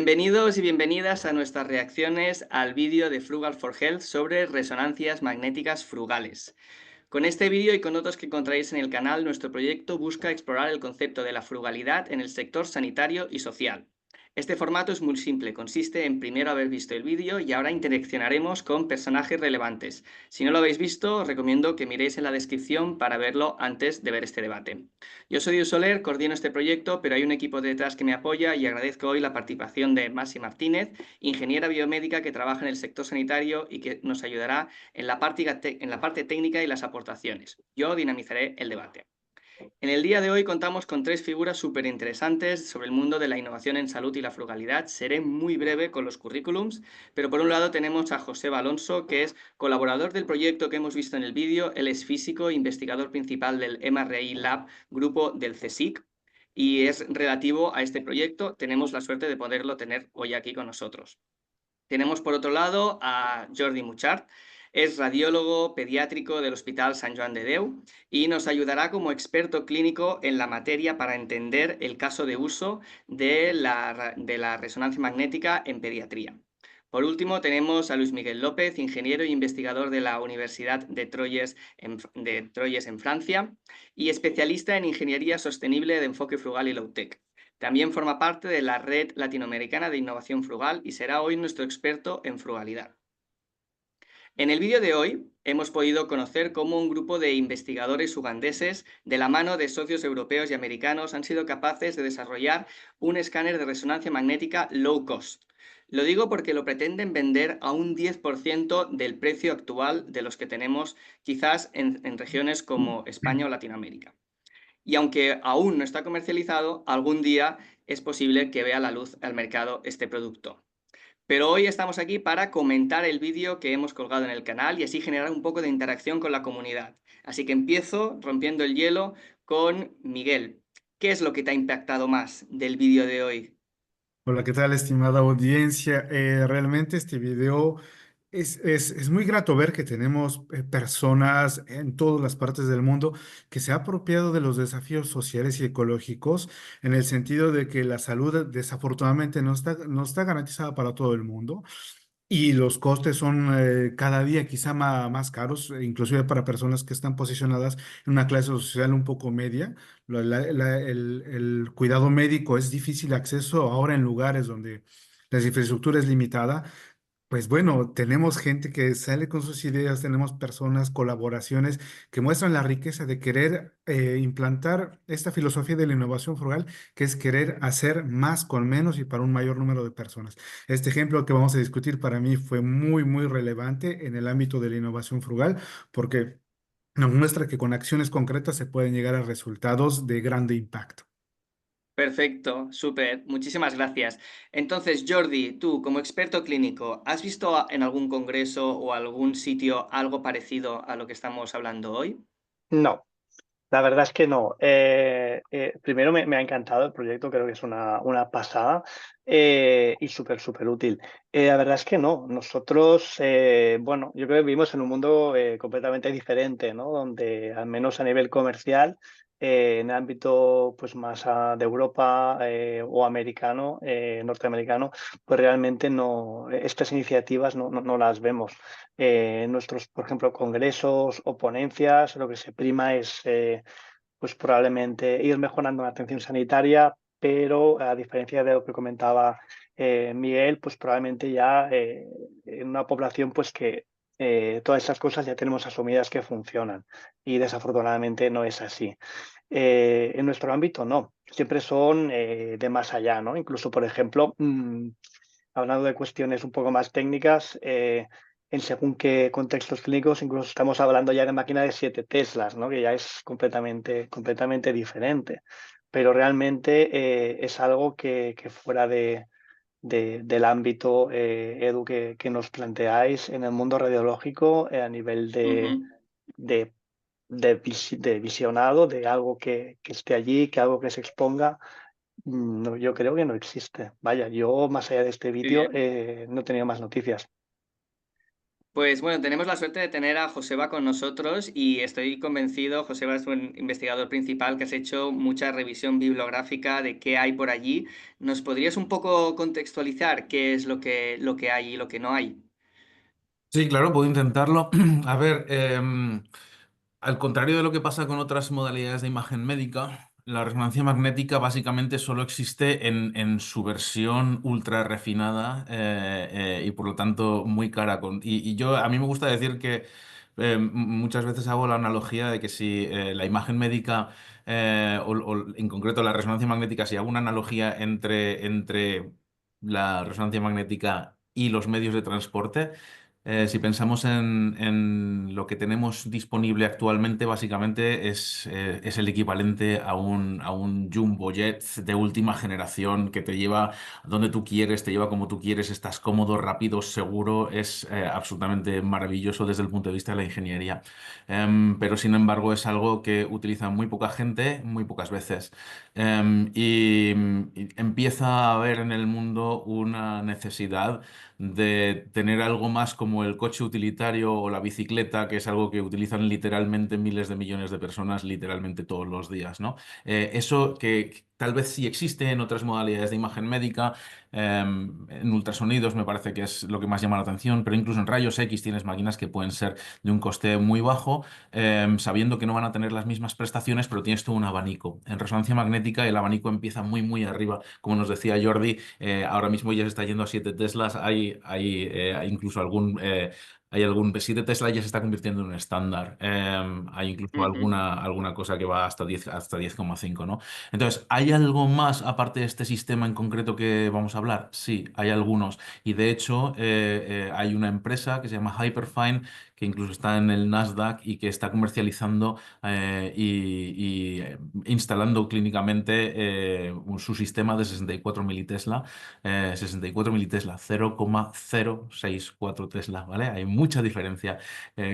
Bienvenidos y bienvenidas a nuestras reacciones al vídeo de Frugal for Health sobre resonancias magnéticas frugales. Con este vídeo y con otros que encontraréis en el canal, nuestro proyecto busca explorar el concepto de la frugalidad en el sector sanitario y social. Este formato es muy simple, consiste en primero haber visto el vídeo y ahora interaccionaremos con personajes relevantes. Si no lo habéis visto, os recomiendo que miréis en la descripción para verlo antes de ver este debate. Yo soy Diego Soler, coordino este proyecto, pero hay un equipo detrás que me apoya y agradezco hoy la participación de Masi Martínez, ingeniera biomédica que trabaja en el sector sanitario y que nos ayudará en la parte técnica y las aportaciones. Yo dinamizaré el debate. En el día de hoy contamos con tres figuras súper interesantes sobre el mundo de la innovación en salud y la frugalidad. Seré muy breve con los currículums, pero por un lado tenemos a José Alonso, que es colaborador del proyecto que hemos visto en el vídeo. Él es físico e investigador principal del MRI Lab, grupo del CSIC, y es relativo a este proyecto. Tenemos la suerte de poderlo tener hoy aquí con nosotros. Tenemos por otro lado a Jordi Muchart, es radiólogo pediátrico del Hospital Sant Joan de Déu y nos ayudará como experto clínico en la materia para entender el caso de uso de la resonancia magnética en pediatría. Por último, tenemos a Luis Miguel López, ingeniero e investigador de la Universidad de Troyes en Francia y especialista en ingeniería sostenible de enfoque frugal y low-tech. También forma parte de la Red Latinoamericana de Innovación Frugal y será hoy nuestro experto en frugalidad. En el vídeo de hoy hemos podido conocer cómo un grupo de investigadores ugandeses, de la mano de socios europeos y americanos, han sido capaces de desarrollar un escáner de resonancia magnética low cost. Lo digo porque lo pretenden vender a un 10% del precio actual de los que tenemos quizás en regiones como España o Latinoamérica. Y aunque aún no está comercializado, algún día es posible que vea la luz al mercado este producto. Pero hoy estamos aquí para comentar el vídeo que hemos colgado en el canal y así generar un poco de interacción con la comunidad. Así que empiezo rompiendo el hielo con Miguel. ¿Qué es lo que te ha impactado más del vídeo de hoy? Hola, ¿qué tal, estimada audiencia? Realmente este video es muy grato ver que tenemos personas en todas las partes del mundo que se ha apropiado de los desafíos sociales y ecológicos en el sentido de que la salud desafortunadamente no está garantizada para todo el mundo. Y los costes son cada día quizá más caros, inclusive para personas que están posicionadas en una clase social un poco media. El cuidado médico es difícil acceso ahora en lugares donde la infraestructura es limitada. Pues bueno, tenemos gente que sale con sus ideas, tenemos personas, colaboraciones que muestran la riqueza de querer implantar esta filosofía de la innovación frugal, que es querer hacer más con menos y para un mayor número de personas. Este ejemplo que vamos a discutir para mí fue muy relevante en el ámbito de la innovación frugal, porque nos muestra que con acciones concretas se pueden llegar a resultados de grande impacto. Perfecto, súper, muchísimas gracias. Entonces, Jordi, tú como experto clínico, ¿has visto en algún congreso o algún sitio algo parecido a lo que estamos hablando hoy? No, la verdad es que no. Primero me ha encantado el proyecto, creo que es una pasada y súper útil. La verdad es que no. Nosotros, bueno, yo creo que vivimos en un mundo completamente diferente, ¿no? Donde al menos a nivel comercial, en el ámbito pues más de Europa o americano, norteamericano, pues realmente no, estas iniciativas no las vemos. Nuestros, por ejemplo, congresos o ponencias, lo que se prima es pues probablemente ir mejorando la atención sanitaria, pero a diferencia de lo que comentaba Miguel, pues probablemente ya en una población pues que todas esas cosas ya tenemos asumidas que funcionan y desafortunadamente no es así. En nuestro ámbito no, siempre son de más allá, ¿no? Incluso, por ejemplo, hablando de cuestiones un poco más técnicas, en según qué contextos clínicos, incluso estamos hablando ya de máquina de 7 Teslas, ¿no? Que ya es completamente diferente. Pero realmente es algo que fuera del ámbito, Edu, que nos planteáis en el mundo radiológico a nivel Ujú. de, de visionado, de algo que esté allí, que algo que se exponga. No, yo creo que no existe. Vaya, yo más allá de este Muy vídeo bien. no he tenido más noticias. Pues bueno, tenemos la suerte de tener a Joseba con nosotros y estoy convencido, Joseba es un investigador principal que has hecho mucha revisión bibliográfica de qué hay por allí. ¿Nos podrías un poco contextualizar qué es lo que hay y lo que no hay? Sí, claro, puedo intentarlo. A ver, al contrario de lo que pasa con otras modalidades de imagen médica, la resonancia magnética básicamente solo existe en su versión ultra refinada y por lo tanto muy cara. A mí me gusta decir que muchas veces hago la analogía de que si la imagen médica o en concreto la resonancia magnética, si hago una analogía entre la resonancia magnética y los medios de transporte, si pensamos en lo que tenemos disponible actualmente, básicamente es el equivalente a un jumbo jet de última generación que te lleva donde tú quieres, te lleva como tú quieres, estás cómodo, rápido, seguro, es absolutamente maravilloso desde el punto de vista de la ingeniería. Pero sin embargo es algo que utiliza muy poca gente, muy pocas veces. Y empieza a haber en el mundo una necesidad de tener algo más como el coche utilitario o la bicicleta, que es algo que utilizan literalmente miles de millones de personas literalmente todos los días, ¿no? Eso que tal vez sí existe en otras modalidades de imagen médica, en ultrasonidos me parece que es lo que más llama la atención, pero incluso en rayos X tienes máquinas que pueden ser de un coste muy bajo, sabiendo que no van a tener las mismas prestaciones, pero tienes todo un abanico. En resonancia magnética el abanico empieza muy, muy arriba, como nos decía Jordi. Ahora mismo ya se está yendo a 7 Teslas. Hay incluso hay algún 7 Tesla ya se está convirtiendo en un estándar. Hay incluso Ujú. alguna cosa que va hasta 10,5, ¿no? Entonces, ¿hay algo más aparte de este sistema en concreto que vamos a hablar? Sí, hay algunos. Y de hecho, hay una empresa que se llama Hyperfine, que incluso está en el Nasdaq y que está comercializando y instalando clínicamente su sistema de 64 militesla, 64 militesla, 0,064 Tesla, ¿vale? Hay mucha diferencia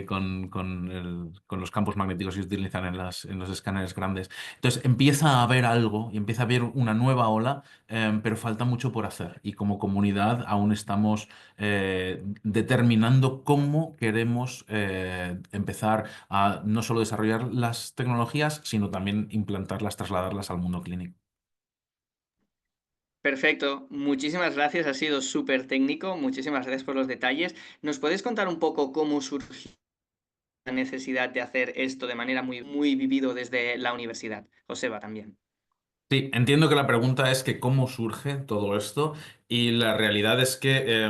con los campos magnéticos que se utilizan en los escáneres grandes. Entonces empieza a haber algo y empieza a haber una nueva ola, pero falta mucho por hacer. Y como comunidad aún estamos determinando cómo queremos empezar a no solo desarrollar las tecnologías, sino también implantarlas, trasladarlas al mundo clínico. Perfecto, muchísimas gracias, ha sido súper técnico, muchísimas gracias por los detalles. ¿Nos puedes contar un poco cómo surgió la necesidad de hacer esto de manera muy vivido desde la universidad? Joseba también. Sí, entiendo que la pregunta es que cómo surge todo esto y la realidad es que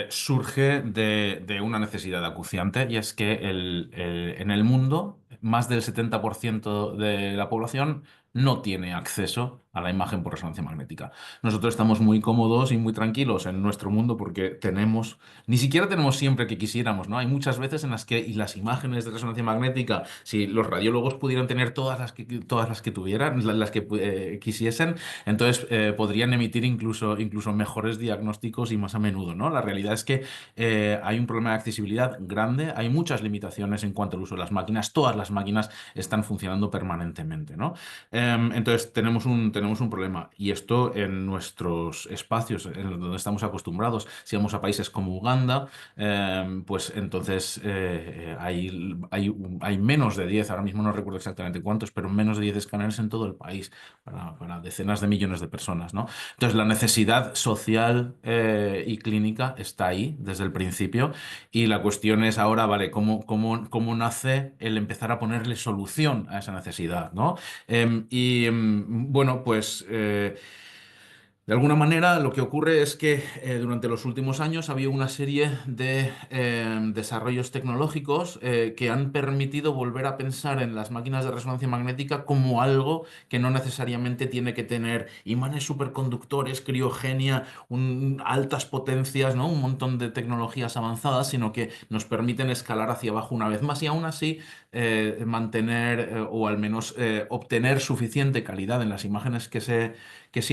surge de una necesidad acuciante y es que en el mundo más del 70% de la población no tiene acceso a la imagen por resonancia magnética. Nosotros estamos muy cómodos y muy tranquilos en nuestro mundo porque ni siquiera tenemos siempre que quisiéramos, ¿no? Hay muchas veces en las que y las imágenes de resonancia magnética, si los radiólogos pudieran tener todas las que tuvieran, las que quisiesen, entonces podrían emitir incluso mejores diagnósticos y más a menudo, ¿no? La realidad es que hay un problema de accesibilidad grande, hay muchas limitaciones en cuanto al uso de las máquinas, todas las máquinas están funcionando permanentemente, ¿no? Entonces tenemos un problema y esto en nuestros espacios en donde estamos acostumbrados. Si vamos a países como Uganda, pues entonces hay menos de 10, ahora mismo no recuerdo exactamente cuántos, pero menos de 10 escáneres en todo el país para decenas de millones de personas, ¿no? Entonces la necesidad social y clínica está ahí desde el principio y la cuestión es ahora, vale, ¿cómo nace el empezar a ponerle solución a esa necesidad, ¿no? Bueno, pues de alguna manera lo que ocurre es que durante los últimos años ha habido una serie de desarrollos tecnológicos que han permitido volver a pensar en las máquinas de resonancia magnética como algo que no necesariamente tiene que tener imanes superconductores, criogenia, altas potencias, ¿no? Un montón de tecnologías avanzadas, sino que nos permiten escalar hacia abajo una vez más y aún así mantener o al menos obtener suficiente calidad en las imágenes que se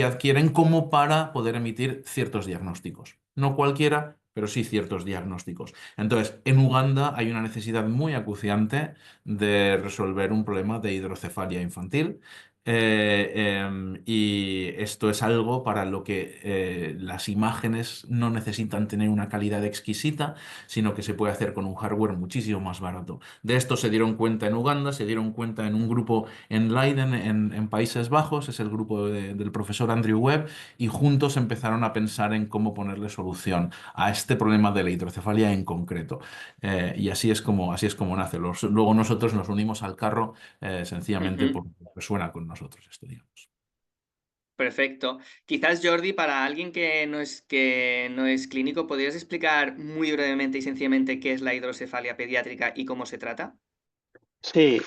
adquieren como para poder emitir ciertos diagnósticos. No cualquiera, pero sí ciertos diagnósticos. Entonces, en Uganda hay una necesidad muy acuciante de resolver un problema de hidrocefalia infantil. Y esto es algo para lo que las imágenes no necesitan tener una calidad exquisita, sino que se puede hacer con un hardware muchísimo más barato. De esto se dieron cuenta en Uganda, se dieron cuenta en un grupo en Leiden, en Países Bajos, es el grupo del profesor Andrew Webb, y juntos empezaron a pensar en cómo ponerle solución a este problema de la hidrocefalia en concreto. Y así es como nace. Luego nosotros nos unimos al carro sencillamente Ujú. porque resuena con nosotros esto, digamos. Perfecto. Quizás, Jordi, para alguien que no es clínico, ¿podrías explicar muy brevemente y sencillamente qué es la hidrocefalia pediátrica y cómo se trata? Sí,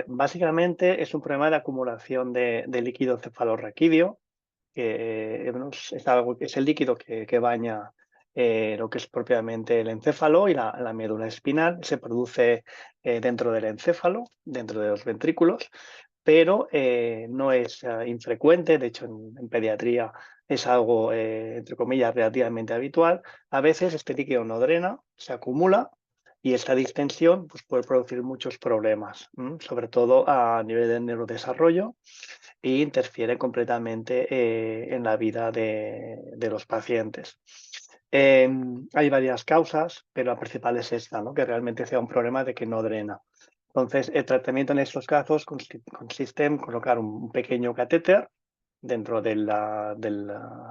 básicamente es un problema de acumulación de líquido cefalorraquídeo, que bueno, es el líquido que baña lo que es propiamente el encéfalo y la médula espinal. Se produce dentro del encéfalo, dentro de los ventrículos, pero no es infrecuente. De hecho, en pediatría es algo, entre comillas, relativamente habitual. A veces este líquido no drena, se acumula y esta distensión pues, puede producir muchos problemas, sobre todo a nivel del neurodesarrollo, e interfiere completamente en la vida de los pacientes. Hay varias causas, pero la principal es esta, ¿no? Que realmente sea un problema de que no drena. Entonces, el tratamiento en estos casos consiste en colocar un pequeño catéter dentro de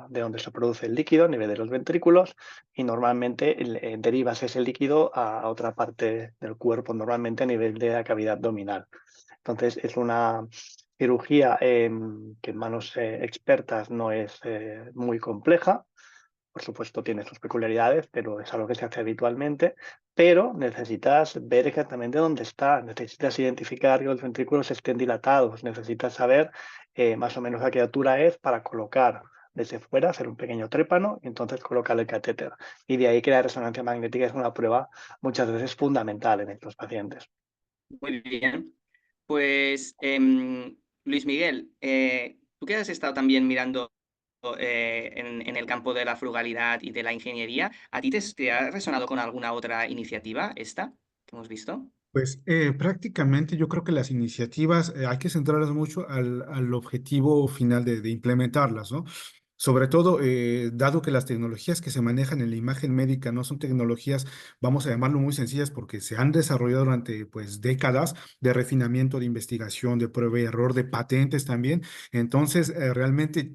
donde se produce el líquido a nivel de los ventrículos, y normalmente derivas ese líquido a otra parte del cuerpo, normalmente a nivel de la cavidad abdominal. Entonces, es una cirugía que en manos expertas no es muy compleja. Por supuesto, tiene sus peculiaridades, pero es algo que se hace habitualmente. Pero necesitas ver exactamente dónde está, necesitas identificar que los ventrículos estén dilatados, necesitas saber más o menos a qué altura es para colocar desde fuera, hacer un pequeño trépano y entonces colocar el catéter. Y de ahí que la resonancia magnética es una prueba muchas veces fundamental en estos pacientes. Muy bien. Pues, Luis Miguel, tú que has estado también mirando en el campo de la frugalidad y de la ingeniería, ¿a ti te ha resonado con alguna otra iniciativa esta que hemos visto? Pues prácticamente yo creo que las iniciativas hay que centrarlas mucho al objetivo final de implementarlas, ¿no? Sobre todo, dado que las tecnologías que se manejan en la imagen médica no son tecnologías, vamos a llamarlo muy sencillas, porque se han desarrollado durante pues décadas de refinamiento, de investigación, de prueba y error, de patentes también. Entonces, realmente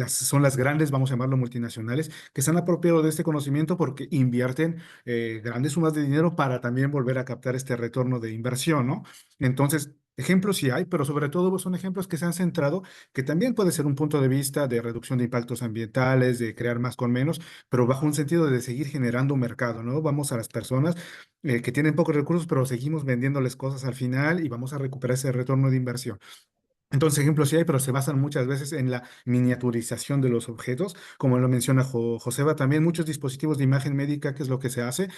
son las grandes, vamos a llamarlo multinacionales, que se han apropiado de este conocimiento porque invierten grandes sumas de dinero para también volver a captar este retorno de inversión, ¿no? Entonces, ejemplos sí hay, pero sobre todo son ejemplos que se han centrado, que también puede ser un punto de vista de reducción de impactos ambientales, de crear más con menos, pero bajo un sentido de seguir generando un mercado, ¿no? Vamos a las personas que tienen pocos recursos, pero seguimos vendiéndoles cosas al final y vamos a recuperar ese retorno de inversión. Entonces, ejemplos sí hay, pero se basan muchas veces en la miniaturización de los objetos, como lo menciona Joseba, también muchos dispositivos de imagen médica, que es lo que se hace.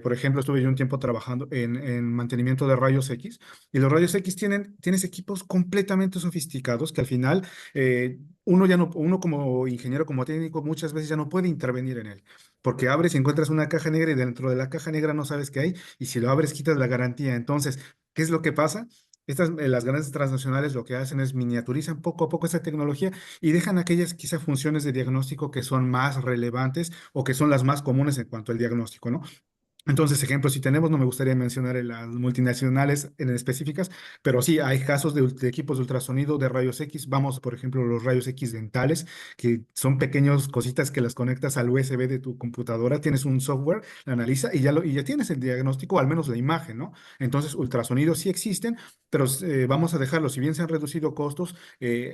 Por ejemplo, estuve yo un tiempo trabajando en mantenimiento de rayos X, y los rayos X tienes equipos completamente sofisticados que al final uno como ingeniero, como técnico, muchas veces ya no puede intervenir en él, porque abres y encuentras una caja negra y dentro de la caja negra no sabes qué hay, y si lo abres quitas la garantía. Entonces, ¿qué es lo que pasa? Las grandes transnacionales lo que hacen es miniaturizan poco a poco esa tecnología y dejan aquellas quizá funciones de diagnóstico que son más relevantes o que son las más comunes en cuanto al diagnóstico, ¿no? Entonces, ejemplos, si tenemos, no me gustaría mencionar las multinacionales en específicas, pero sí hay casos de equipos de ultrasonido, de rayos X. Vamos, por ejemplo, los rayos X dentales, que son pequeños cositas que las conectas al USB de tu computadora, tienes un software, la analiza y ya tienes el diagnóstico, o al menos la imagen, ¿no? Entonces, ultrasonidos sí existen, pero vamos a dejarlo, si bien se han reducido costos,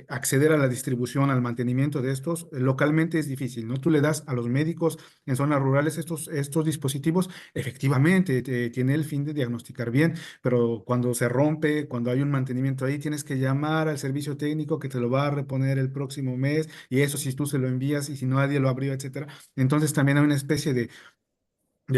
acceder a la distribución, al mantenimiento de estos localmente es difícil, ¿no? Tú le das a los médicos en zonas rurales estos dispositivos. Efectivamente, tiene el fin de diagnosticar bien, pero cuando se rompe, cuando hay un mantenimiento ahí, tienes que llamar al servicio técnico que te lo va a reponer el próximo mes, y eso si tú se lo envías y si no nadie lo abrió, etcétera. Entonces también hay una especie de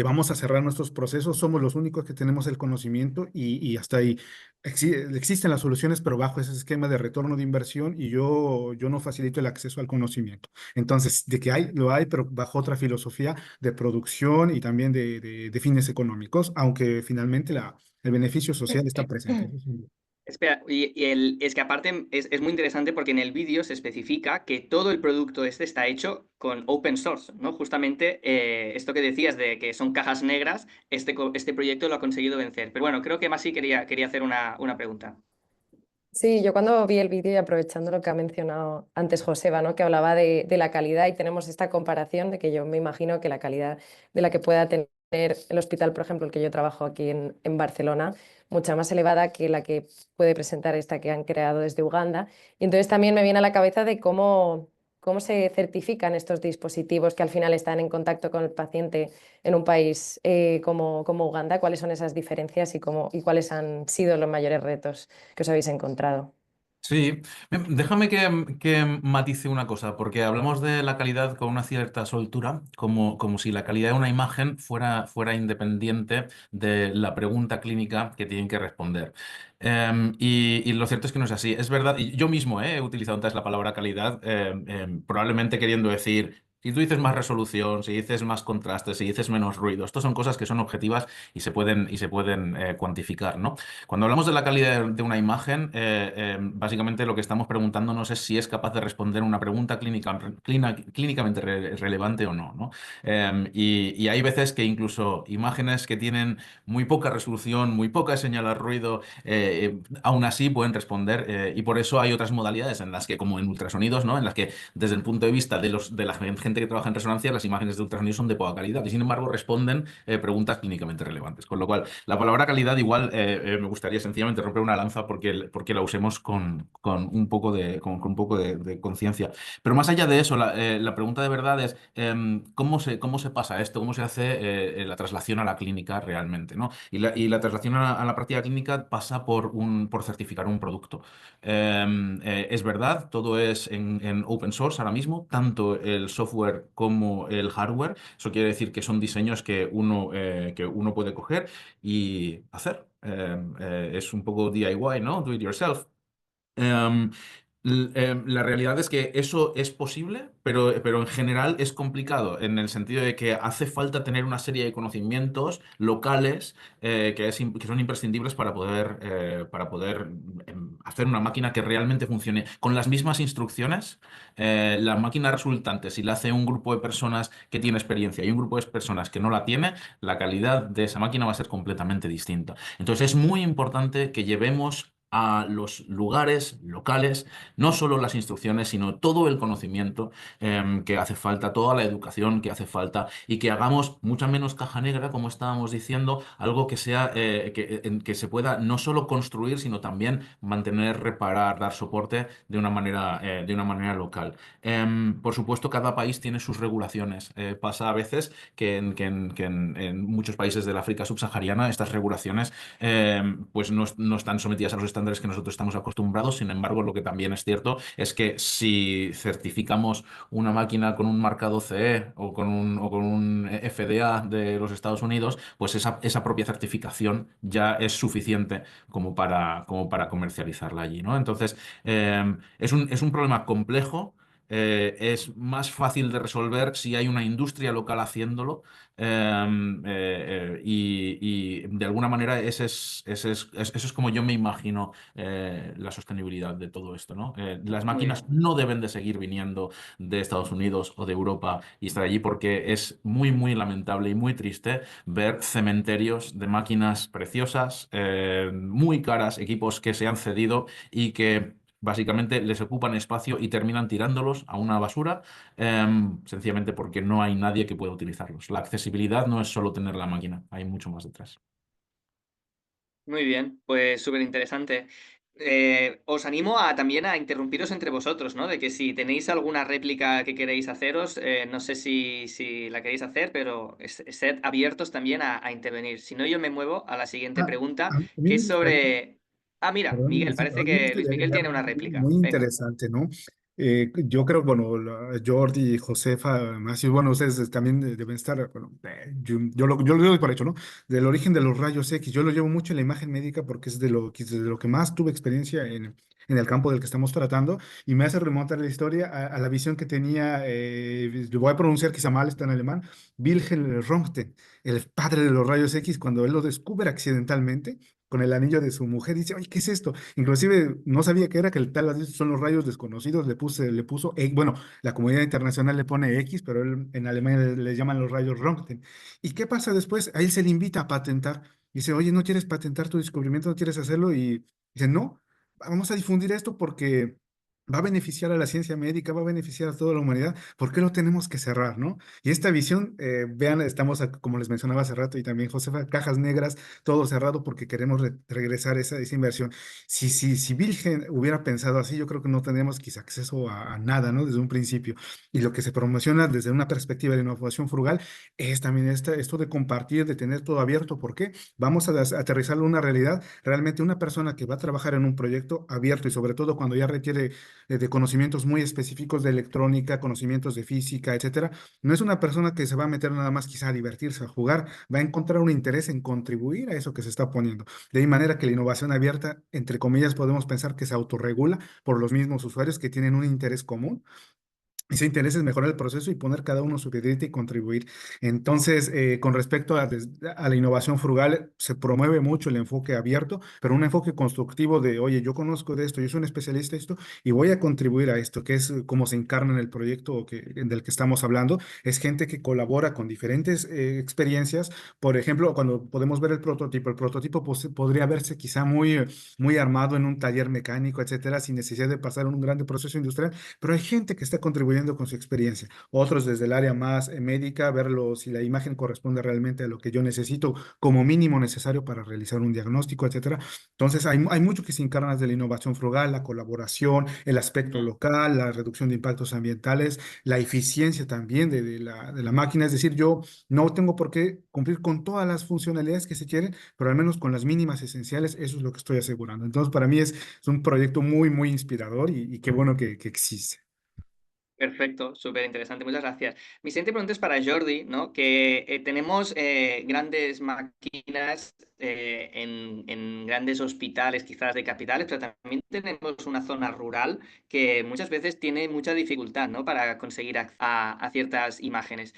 vamos a cerrar nuestros procesos, somos los únicos que tenemos el conocimiento y hasta ahí. Existen las soluciones, pero bajo ese esquema de retorno de inversión, y yo no facilito el acceso al conocimiento. Entonces, de que hay, lo hay, pero bajo otra filosofía de producción y también de fines económicos, aunque finalmente el beneficio social está presente. Eso sin duda. Espera, es que aparte es muy interesante porque en el vídeo se especifica que todo el producto este está hecho con open source, ¿no? Justamente esto que decías de que son cajas negras, este proyecto lo ha conseguido vencer. Pero bueno, creo que Masi quería hacer una pregunta. Sí, yo cuando vi el vídeo y aprovechando lo que ha mencionado antes Joseba, ¿no? Que hablaba de la calidad y tenemos esta comparación de que yo me imagino que la calidad de la que pueda tener el hospital, por ejemplo, el que yo trabajo aquí en Barcelona, mucha más elevada que la que puede presentar esta que han creado desde Uganda. Y entonces también me viene a la cabeza de cómo se certifican estos dispositivos que al final están en contacto con el paciente en un país como Uganda, cuáles son esas diferencias y cuáles han sido los mayores retos que os habéis encontrado. Sí, déjame que matice una cosa, porque hablamos de la calidad con una cierta soltura, como si la calidad de una imagen fuera independiente de la pregunta clínica que tienen que responder. Y lo cierto es que no es así. Es verdad, y yo mismo he utilizado antes la palabra calidad, probablemente queriendo decir, si tú dices más resolución, si dices más contraste, si dices menos ruido, estas son cosas que son objetivas y se pueden cuantificar, ¿no? Cuando hablamos de la calidad de una imagen, básicamente lo que estamos preguntándonos es si es capaz de responder una pregunta clínicamente relevante o no, ¿no? Y hay veces que incluso imágenes que tienen muy poca resolución, muy poca señal al ruido, aún así pueden responder, y por eso hay otras modalidades en las que, como en ultrasonidos, ¿no? En las que desde el punto de vista de la gente que trabaja en resonancia, las imágenes de ultrasonido son de poca calidad y sin embargo responden preguntas clínicamente relevantes. Con lo cual, la palabra calidad igual me gustaría sencillamente romper una lanza porque la usemos con un poco con un poco de conciencia. Pero más allá de eso, la pregunta de verdad es ¿cómo se pasa esto? ¿Cómo se hace la traslación a la clínica realmente, ¿no? Y la traslación a la práctica clínica pasa por certificar un producto. Es verdad, todo es en open source ahora mismo, tanto el software como el hardware. Eso quiere decir que son diseños que uno puede coger y hacer. Es un poco DIY, ¿no? Do it yourself. Em, la realidad es que eso es posible, pero en general es complicado, en el sentido de que hace falta tener una serie de conocimientos locales que son imprescindibles para poder hacer una máquina que realmente funcione. Con las mismas instrucciones, la máquina resultante, si la hace un grupo de personas que tiene experiencia y un grupo de personas que no la tiene, la calidad de esa máquina va a ser completamente distinta. Entonces es muy importante que llevemos a los lugares locales, no solo las instrucciones, sino todo el conocimiento que hace falta, toda la educación que hace falta y que hagamos mucha menos caja negra, como estábamos diciendo, algo que sea que se pueda no solo construir, sino también mantener, reparar, dar soporte de una manera local. Por supuesto, cada país tiene sus regulaciones. Pasa a veces que en muchos países del África subsahariana estas regulaciones pues no están sometidas a los estándares que nosotros estamos acostumbrados. Sin embargo, lo que también es cierto es que si certificamos una máquina con un marcado CE o con un FDA de los Estados Unidos, pues esa propia certificación ya es suficiente como para comercializarla allí, ¿no? Entonces, es un problema complejo. Es más fácil de resolver si hay una industria local haciéndolo, y de alguna manera eso es como yo me imagino la sostenibilidad de todo esto, ¿no? Las Muy máquinas bien. no deben de seguir viniendo de Estados Unidos o de Europa y estar allí porque es muy, muy lamentable y muy triste ver cementerios de máquinas preciosas, muy caras, equipos que se han cedido y que básicamente les ocupan espacio y terminan tirándolos a una basura, sencillamente porque no hay nadie que pueda utilizarlos. La accesibilidad no es solo tener la máquina, hay mucho más detrás. Muy bien, pues súper interesante. Os animo también a interrumpiros entre vosotros, ¿no? De que si tenéis alguna réplica que queréis haceros, no sé si la queréis hacer, pero sed abiertos también a intervenir. Si no, yo me muevo a la siguiente pregunta, A mí que me es gustaría, sobre... Ah, mira, perdón, Miguel, sí, a parece mí me que Luis gustaría Miguel agregar tiene una algo réplica. muy Venga. interesante, ¿no? Yo creo, bueno, Jordi y Josefa, más y bueno, ustedes también deben estar, bueno, yo lo doy por hecho, ¿no? Del origen de los rayos X, yo lo llevo mucho en la imagen médica porque es de lo que más tuve experiencia en el campo del que estamos tratando y me hace remontar la historia a la visión que tenía, lo voy a pronunciar quizá mal, está en alemán, Wilhelm Röntgen, el padre de los rayos X, cuando él lo descubre accidentalmente con el anillo de su mujer, dice, oye, ¿qué es esto? Inclusive no sabía que era que el tal vez son los rayos desconocidos, le puso, bueno, la comunidad internacional le pone X, pero él, en Alemania le llaman los rayos Röntgen. ¿Y qué pasa después? A él se le invita a patentar. Dice, oye, ¿no quieres patentar tu descubrimiento? ¿No quieres hacerlo? Y dice, no, vamos a difundir esto porque va a beneficiar a la ciencia médica, va a beneficiar a toda la humanidad. ¿Por qué lo tenemos que cerrar, no? Y esta visión, vean, estamos, como les mencionaba hace rato y también Josefa, cajas negras, todo cerrado porque queremos regresar esa inversión. Si Vilgen hubiera pensado así, yo creo que no tendríamos quizá acceso a nada, ¿no? Desde un principio. Y lo que se promociona desde una perspectiva de innovación frugal es también esto de compartir, de tener todo abierto. ¿Por qué? Vamos a aterrizarlo en una realidad. Realmente una persona que va a trabajar en un proyecto abierto y sobre todo cuando ya requiere de conocimientos muy específicos de electrónica, conocimientos de física, etcétera, no es una persona que se va a meter nada más quizá a divertirse, a jugar, va a encontrar un interés en contribuir a eso que se está poniendo. De ahí manera que la innovación abierta, entre comillas, podemos pensar que se autorregula por los mismos usuarios que tienen un interés común. Ese interés es mejorar el proceso y poner cada uno su piedrita y contribuir. Entonces, con respecto a la innovación frugal, se promueve mucho el enfoque abierto, pero un enfoque constructivo de, oye, yo conozco de esto, yo soy un especialista en esto y voy a contribuir a esto, que es como se encarna en el proyecto del que estamos hablando. Es gente que colabora con diferentes experiencias. Por ejemplo, cuando podemos ver el prototipo pues, podría verse quizá muy armado en un taller mecánico, etcétera, sin necesidad de pasar un grande proceso industrial, pero hay gente que está contribuyendo con su experiencia. Otros desde el área más médica, verlo si la imagen corresponde realmente a lo que yo necesito como mínimo necesario para realizar un diagnóstico, etcétera. Entonces, hay mucho que se encarna de la innovación frugal, la colaboración, el aspecto local, la reducción de impactos ambientales, la eficiencia también de la máquina. Es decir, yo no tengo por qué cumplir con todas las funcionalidades que se quieren, pero al menos con las mínimas esenciales, eso es lo que estoy asegurando. Entonces, para mí es un proyecto muy inspirador y qué bueno que existe. Perfecto, súper interesante, muchas gracias. Mi siguiente pregunta es para Jordi, ¿no? Que tenemos grandes máquinas en grandes hospitales, quizás de capitales, pero también tenemos una zona rural que muchas veces tiene mucha dificultad, ¿no? Para conseguir a ciertas imágenes.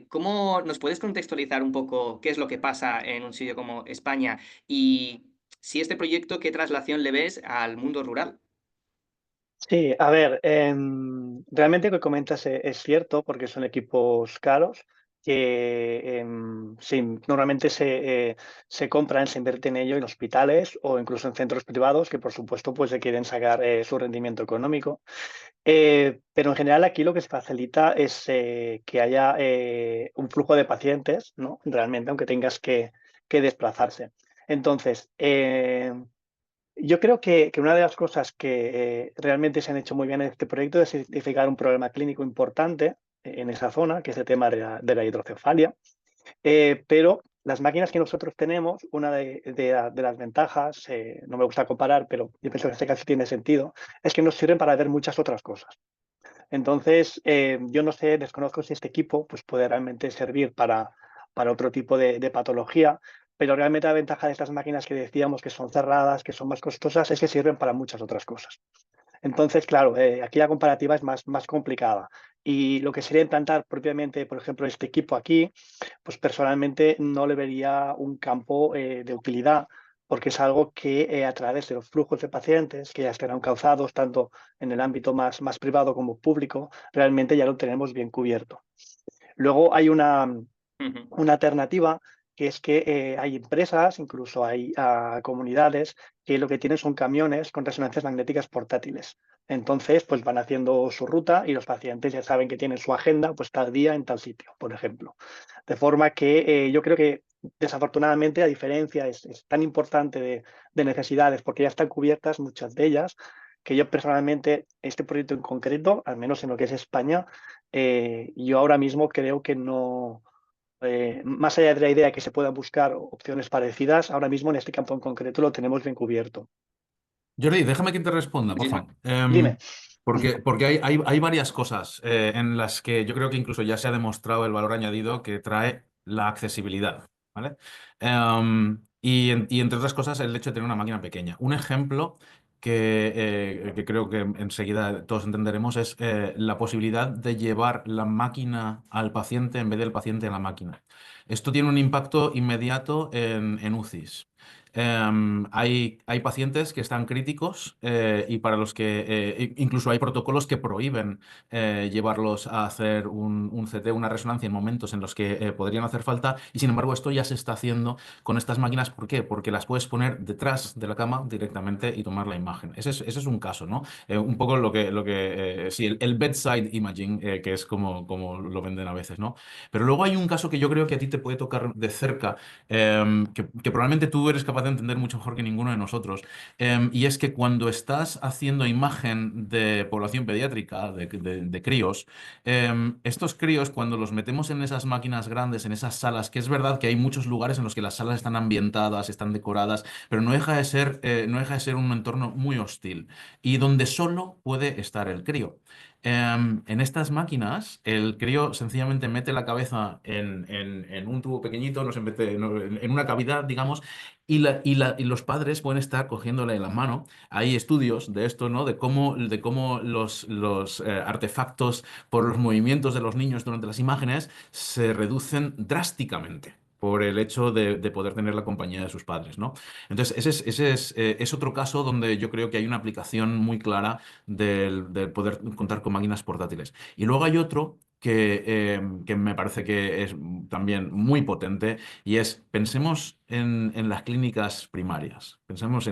¿Cómo nos puedes contextualizar un poco qué es lo que pasa en un sitio como España y si este proyecto, qué traslación le ves al mundo rural? Sí, a ver, realmente lo que comentas es cierto porque son equipos caros que sí, normalmente se compran, se invierte en ello en hospitales o incluso en centros privados que por supuesto pues se quieren sacar su rendimiento económico. Pero en general aquí lo que se facilita es que haya un flujo de pacientes, ¿no? Realmente, aunque tengas que desplazarse. Entonces, yo creo que una de las cosas que realmente se han hecho muy bien en este proyecto es identificar un problema clínico importante en esa zona, que es el tema de la hidrocefalia. Pero las máquinas que nosotros tenemos, una de las ventajas, no me gusta comparar, pero yo pienso que en este caso tiene sentido, es que nos sirven para ver muchas otras cosas. Entonces, yo no sé, desconozco si este equipo pues, puede realmente servir para otro tipo de patología, pero realmente la ventaja de estas máquinas que decíamos que son cerradas, que son más costosas, es que sirven para muchas otras cosas. Entonces, claro, aquí la comparativa es más complicada. Y lo que sería implantar propiamente, por ejemplo, este equipo aquí, pues personalmente no le vería un campo de utilidad, porque es algo que a través de los flujos de pacientes que ya estarán causados tanto en el ámbito más privado como público, realmente ya lo tenemos bien cubierto. Luego hay una alternativa que es que hay empresas, incluso hay comunidades que lo que tienen son camiones con resonancias magnéticas portátiles. Entonces, pues van haciendo su ruta y los pacientes ya saben que tienen su agenda, pues tal día en tal sitio, por ejemplo. De forma que yo creo que desafortunadamente la diferencia es tan importante de necesidades, porque ya están cubiertas muchas de ellas, que yo personalmente, este proyecto en concreto, al menos en lo que es España, yo ahora mismo creo que no, más allá de la idea de que se puedan buscar opciones parecidas, ahora mismo en este campo en concreto lo tenemos bien cubierto. Jordi, déjame que te responda, por Muchísimas. favor. Dime. Porque hay varias cosas en las que yo creo que incluso ya se ha demostrado el valor añadido que trae la accesibilidad, ¿vale? Y entre otras cosas, el hecho de tener una máquina pequeña. Un ejemplo que creo que enseguida todos entenderemos es la posibilidad de llevar la máquina al paciente en vez del paciente a la máquina. Esto tiene un impacto inmediato en UCIs. Hay pacientes que están críticos y para los que incluso hay protocolos que prohíben llevarlos a hacer un CT, una resonancia en momentos en los que podrían hacer falta y sin embargo esto ya se está haciendo con estas máquinas. ¿Por qué? Porque las puedes poner detrás de la cama directamente y tomar la imagen. Ese es un caso, ¿no? Un poco sí, el bedside imaging, que es como lo venden a veces, ¿no? Pero luego hay un caso que yo creo que a ti te puede tocar de cerca, que probablemente tú eres capaz de entender mucho mejor que ninguno de nosotros. Y es que cuando estás haciendo imagen de población pediátrica, de críos, estos críos, cuando los metemos en esas máquinas grandes, en esas salas, que es verdad que hay muchos lugares en los que las salas están ambientadas, están decoradas, pero no deja de ser un entorno muy hostil y donde solo puede estar el crío. En estas máquinas, el crío sencillamente mete la cabeza en un tubo pequeñito, no se mete en una cavidad, digamos, y los padres pueden estar cogiéndole la mano. Hay estudios de esto, ¿no? De cómo los artefactos por los movimientos de los niños durante las imágenes se reducen drásticamente por el hecho de poder tener la compañía de sus padres, ¿no? Entonces, ese es otro caso donde yo creo que hay una aplicación muy clara del poder contar con máquinas portátiles. Y luego hay otro que me parece que es también muy potente y es, pensemos en las clínicas primarias, pensemos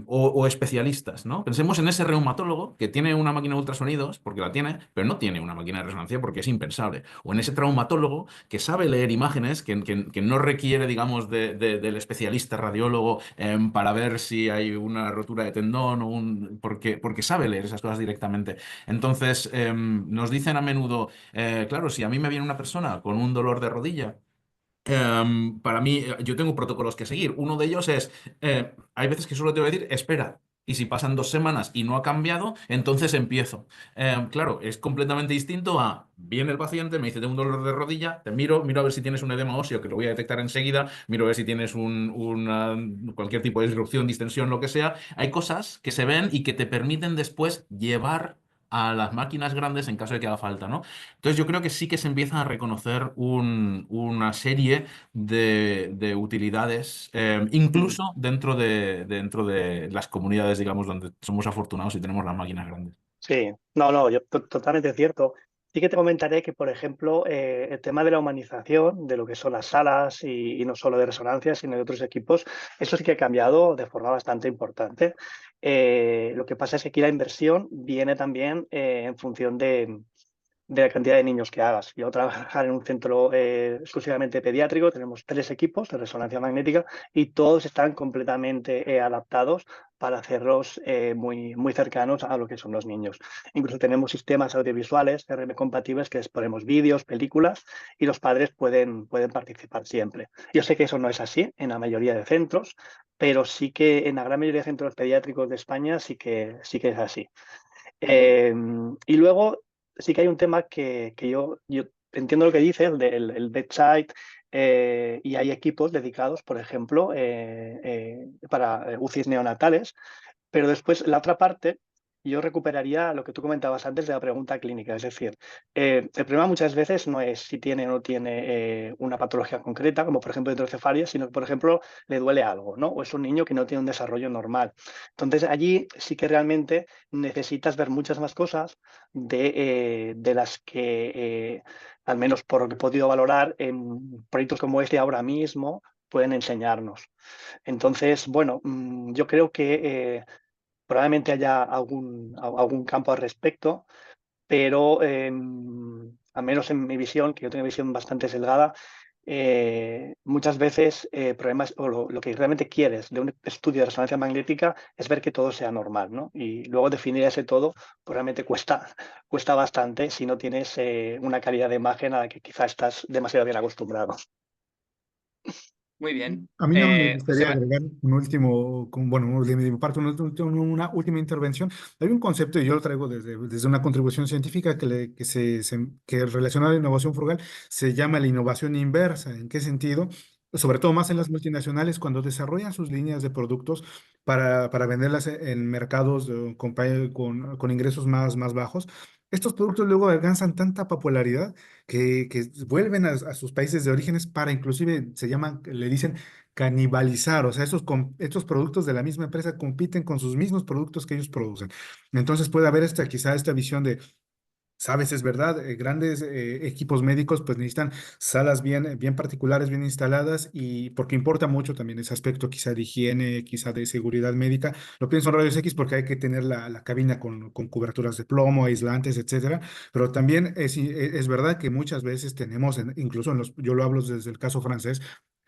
o especialistas, ¿no? Pensemos en ese reumatólogo que tiene una máquina de ultrasonidos, porque la tiene, pero no tiene una máquina de resonancia porque es impensable. O en ese traumatólogo que sabe leer imágenes, que no requiere, digamos, del especialista radiólogo para ver si hay una rotura de tendón porque sabe leer esas cosas directamente. Entonces, nos dicen a menudo, claro, si a mí me viene una persona con un dolor de rodilla, para mí, yo tengo protocolos que seguir. Uno de ellos es, hay veces que solo te voy a decir, espera. Y si pasan 2 semanas y no ha cambiado, entonces empiezo. Claro, es completamente distinto a, viene el paciente, me dice, tengo un dolor de rodilla, te miro a ver si tienes un edema óseo, que lo voy a detectar enseguida, miro a ver si tienes cualquier tipo de disrupción, distensión, lo que sea. Hay cosas que se ven y que te permiten después llevar a las máquinas grandes en caso de que haga falta, ¿no? Entonces yo creo que sí que se empieza a reconocer una serie de utilidades, Mm. incluso dentro de las comunidades, digamos, donde somos afortunados y tenemos las máquinas grandes. Sí, no, yo totalmente cierto. Sí que te comentaré que, por ejemplo, el tema de la humanización, de lo que son las salas y no solo de resonancia, sino de otros equipos, eso sí que ha cambiado de forma bastante importante. Lo que pasa es que aquí la inversión viene también en función de la cantidad de niños que hagas. Yo trabajar en un centro exclusivamente pediátrico, tenemos 3 equipos de resonancia magnética y todos están completamente adaptados para hacerlos muy cercanos a lo que son los niños. Incluso tenemos sistemas audiovisuales RM compatibles que les ponemos vídeos, películas y los padres pueden participar siempre. Yo sé que eso no es así en la mayoría de centros, pero sí que en la gran mayoría de centros pediátricos de España sí que es así. Y luego sí que hay un tema que yo entiendo lo que dices, el bedside, y hay equipos dedicados, por ejemplo, para UCIs neonatales, pero después la otra parte, yo recuperaría lo que tú comentabas antes de la pregunta clínica. Es decir, el problema muchas veces no es si tiene o no tiene una patología concreta, como por ejemplo hidrocefalia, sino que, por ejemplo, le duele algo, ¿no? O es un niño que no tiene un desarrollo normal. Entonces, allí sí que realmente necesitas ver muchas más cosas de las que, al menos por lo que he podido valorar, en proyectos como este ahora mismo, pueden enseñarnos. Entonces, bueno, yo creo que probablemente haya algún campo al respecto, pero al menos en mi visión, que yo tengo una visión bastante sesgada, muchas veces problemas o lo que realmente quieres de un estudio de resonancia magnética es ver que todo sea normal, ¿no? Y luego definir ese todo pues realmente cuesta bastante si no tienes una calidad de imagen a la que quizá estás demasiado bien acostumbrado. Muy bien. A mí no me José, gustaría agregar un último, bueno, de mi parte, una última intervención. Hay un concepto, y yo lo traigo desde una contribución científica que relacionada a la innovación frugal, se llama la innovación inversa. ¿En qué sentido? Sobre todo más en las multinacionales, cuando desarrollan sus líneas de productos para venderlas en mercados con ingresos más bajos. estos productos luego alcanzan tanta popularidad que vuelven a sus países de orígenes para inclusive, se llaman, le dicen canibalizar, o sea, estos productos de la misma empresa compiten con sus mismos productos que ellos producen. Entonces puede haber quizá esta visión de, sabes, es verdad, grandes equipos médicos pues necesitan salas bien particulares, bien instaladas y porque importa mucho también ese aspecto quizá de higiene, quizá de seguridad médica. Lo pienso en rayos X porque hay que tener la cabina con coberturas de plomo, aislantes, etcétera. Pero también es verdad que muchas veces tenemos, incluso yo lo hablo desde el caso francés,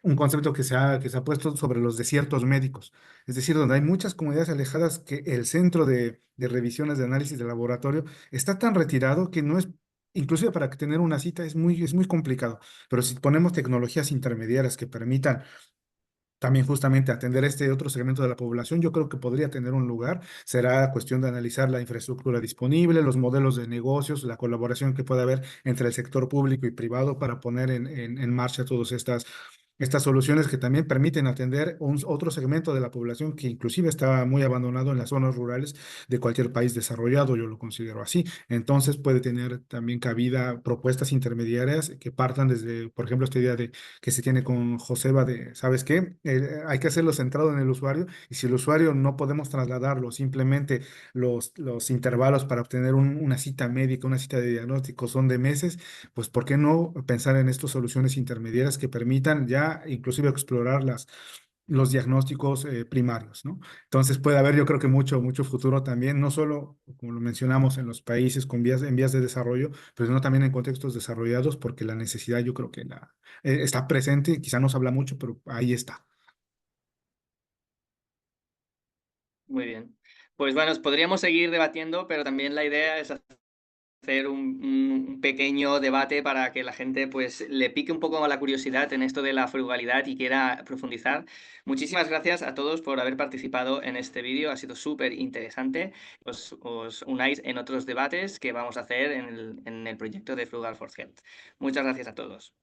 un concepto que se ha puesto sobre los desiertos médicos. Es decir, donde hay muchas comunidades alejadas que el centro de revisiones de análisis de laboratorio está tan retirado que no es, inclusive para tener una cita es muy complicado. Pero si ponemos tecnologías intermediarias que permitan también justamente atender este otro segmento de la población, yo creo que podría tener un lugar. Será cuestión de analizar la infraestructura disponible, los modelos de negocios, la colaboración que puede haber entre el sector público y privado para poner en marcha todas estas soluciones que también permiten atender otro segmento de la población que inclusive está muy abandonado en las zonas rurales de cualquier país desarrollado, yo lo considero así. Entonces puede tener también cabida propuestas intermediarias que partan desde, por ejemplo, esta idea de que se tiene con Joseba de, ¿sabes qué? Hay que hacerlo centrado en el usuario y si el usuario no podemos trasladarlo, simplemente los intervalos para obtener una cita médica, una cita de diagnóstico son de meses, pues ¿por qué no pensar en estas soluciones intermediarias que permitan ya inclusive explorar los diagnósticos primarios, ¿no? Entonces puede haber, yo creo que mucho futuro también, no solo, como lo mencionamos, en los países en vías de desarrollo, pero sino también en contextos desarrollados, porque la necesidad yo creo que está presente, quizá no se habla mucho, pero ahí está. Muy bien. Pues bueno, podríamos seguir debatiendo, pero también la idea es hacer un pequeño debate para que la gente pues le pique un poco la curiosidad en esto de la frugalidad y quiera profundizar. Muchísimas gracias a todos por haber participado en este vídeo, ha sido súper interesante. Os unáis en otros debates que vamos a hacer en el proyecto de Frugal for Health. Muchas gracias a todos.